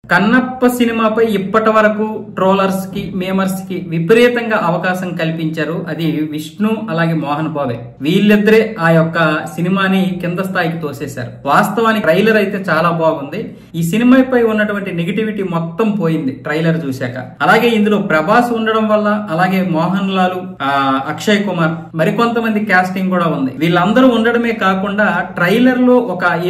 కన్నప్ప సినిమాపై ఇప్పటి వరకు ట్రోలర్స్ కి మేమర్స్ కి విపరీతంగా అవకాశం కల్పించారు. అది విష్ణు అలాగే మోహన్ బాబే. వీళ్ళిద్దరే ఆ యొక్క సినిమాని కింద స్థాయికి తోసేశారు. వాస్తవానికి ట్రైలర్ అయితే చాలా బాగుంది. ఈ సినిమాపై ఉన్నటువంటి నెగిటివిటీ మొత్తం పోయింది ట్రైలర్ చూశాక. అలాగే ఇందులో ప్రభాస్ ఉండడం వల్ల, అలాగే మోహన్ లాల్, అక్షయ్ కుమార్, మరికొంతమంది కాస్టింగ్ కూడా ఉంది. వీళ్ళందరూ ఉండడమే కాకుండా ట్రైలర్ లో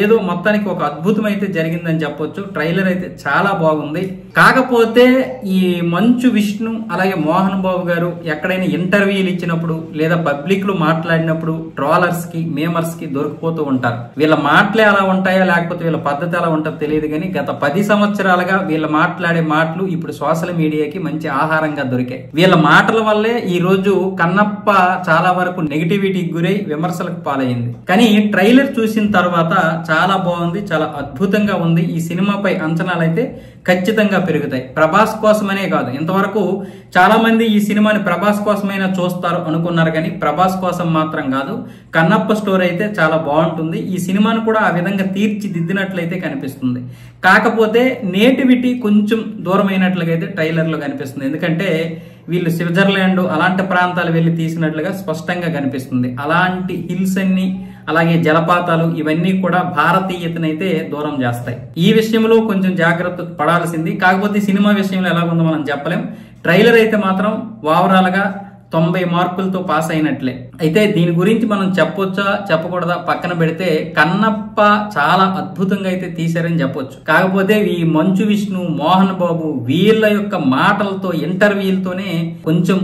ఏదో మొత్తానికి ఒక అద్భుతం అయితే జరిగిందని చెప్పొచ్చు. ట్రైలర్ అయితే చాలా బాగుంది. కాకపోతే ఈ మంచు విష్ణు అలాగే మోహన్ బాబు గారు ఎక్కడైనా ఇంటర్వ్యూలు ఇచ్చినప్పుడు లేదా పబ్లిక్ లో మాట్లాడినప్పుడు ట్రోలర్స్ కి మేమర్స్ కి దొరికిపోతూ ఉంటారు. వీళ్ళ మాటలే అలా ఉంటాయా లేకపోతే వీళ్ళ పద్ధతి ఎలా ఉంటుందో తెలియదు కానీ గత 10 సంవత్సరాలుగా వీళ్ళు మాట్లాడే మాటలు ఇప్పుడు సోషల్ మీడియాకి మంచి ఆహారంగా దొరికాయి. వీళ్ళ మాటల వల్లే ఈ రోజు కన్నప్ప చాలా వరకు నెగిటివిటీకి గురై విమర్శలకు పాలైంది. కానీ ట్రైలర్ చూసిన తర్వాత చాలా బాగుంది, చాలా అద్భుతంగా ఉంది. ఈ సినిమాపై అంచనాలు అయితే ఖచ్చితంగా పెరుగుతాయి. ప్రభాస్ కోసమనే కాదు, ఇంతవరకు చాలా మంది ఈ సినిమాని ప్రభాస్ కోసమైనా చూస్తారు అనుకున్నారు కానీ ప్రభాస్ కోసం మాత్రం కాదు. కన్నప్ప స్టోరీ అయితే చాలా బాగుంటుంది. ఈ సినిమాను కూడా ఆ విధంగా తీర్చిదిద్దినట్లయితే కనిపిస్తుంది. కాకపోతే నేటివిటీ కొంచెం దూరమైనట్లుగా అయితే ట్రైలర్ లో కనిపిస్తుంది. ఎందుకంటే వీళ్ళు స్విట్జర్లాండ్ అలాంటి ప్రాంతాలు వెళ్లి తీసినట్లుగా స్పష్టంగా కనిపిస్తుంది. అలాంటి హిల్స్ అన్ని అలాగే జలపాతాలు ఇవన్నీ కూడా భారతీయతనైతే దూరం చేస్తాయి. ఈ విషయంలో కొంచెం జాగ్రత్త పడాల్సింది. కాకపోతే సినిమా విషయంలో ఎలా ఉందో మనం చెప్పలేం. ట్రైలర్ అయితే మాత్రం ఓవరాల్ గా 90 మార్కులతో పాస్ అయినట్లే. అయితే దీని గురించి మనం చెప్పొచ్చా చెప్పకూడదా పక్కన పెడితే కన్నప్ప చాలా అద్భుతంగా అయితే తీశారని చెప్పొచ్చు. కాకపోతే ఈ మంచు విష్ణు, మోహన్ బాబు వీళ్ళ యొక్క మాటలతో ఇంటర్వ్యూలతోనే కొంచెం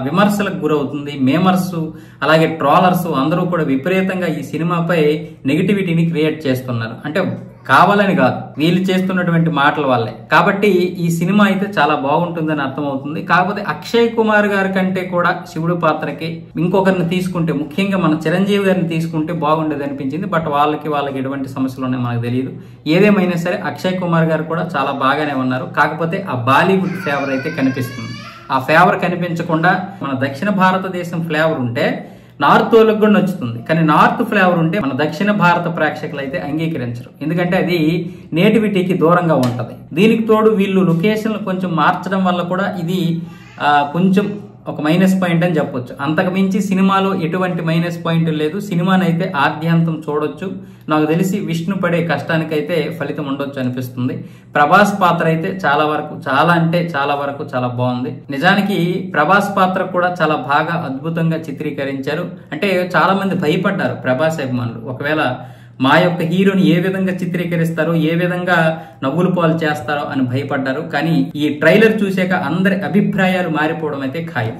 విమర్శలకు గురవుతుంది. మేమర్స్ అలాగే ట్రోలర్స్ అందరూ కూడా విపరీతంగా ఈ సినిమాపై నెగిటివిటీని క్రియేట్ చేస్తున్నారు. అంటే కావాలని కాదు, వీళ్ళు చేస్తున్నటువంటి మాటల వల్లే. కాబట్టి ఈ సినిమా అయితే చాలా బాగుంటుందని అర్థమవుతుంది. కాకపోతే అక్షయ్ కుమార్ గారి కంటే కూడా శివుడు పాత్రకి ఇంకొకరిని తీసుకుంటే, ముఖ్యంగా మన చిరంజీవి గారిని తీసుకుంటే బాగుండేది అనిపించింది. బట్ వాళ్ళకి ఎటువంటి సమస్యలు ఉన్నాయో మనకు తెలియదు. ఏదేమైనా సరే అక్షయ్ కుమార్ గారు కూడా చాలా బాగానే ఉన్నారు. కాకపోతే ఆ బాలీవుడ్ ఫేవర్ అయితే కనిపిస్తుంది. ఆ ఫేవర్ కనిపించకుండా మన దక్షిణ భారతదేశం ఫ్లేవర్ ఉంటే నార్త్ వాళ్ళకి కూడా నచ్చుతుంది. కానీ నార్త్ ఫ్లేవర్ ఉంటే మన దక్షిణ భారత ప్రేక్షకులు అయితే అంగీకరించరు. ఎందుకంటే అది నేటివిటీకి దూరంగా ఉంటది. దీనికి తోడు వీళ్ళు లొకేషన్లు కొంచెం మార్చడం వల్ల కూడా ఇది కొంచెం ఒక మైనస్ పాయింట్ అని చెప్పొచ్చు. అంతకు మించి సినిమాలో ఎటువంటి మైనస్ పాయింట్ లేదు. సినిమాని అయితే ఆద్యంతం చూడొచ్చు. నాకు తెలిసి విష్ణు పడే కష్టానికైతే ఫలితం ఉండొచ్చు అనిపిస్తుంది. ప్రభాస్ పాత్ర అయితే చాలా వరకు చాలా బాగుంది. నిజానికి ప్రభాస్ పాత్ర కూడా చాలా బాగా అద్భుతంగా చిత్రీకరించారు. అంటే చాలా మంది భయపడ్డారు ప్రభాస్ అభిమానులు, ఒకవేళ మా యొక్క హీరోని ఏ విధంగా చిత్రీకరిస్తారో, ఏ విధంగా నవ్వులు పాలు చేస్తారో అని భయపడ్డారు. కానీ ఈ ట్రైలర్ చూసాక అందరి అభిప్రాయాలు మారిపోవడం అయితే ఖాయం.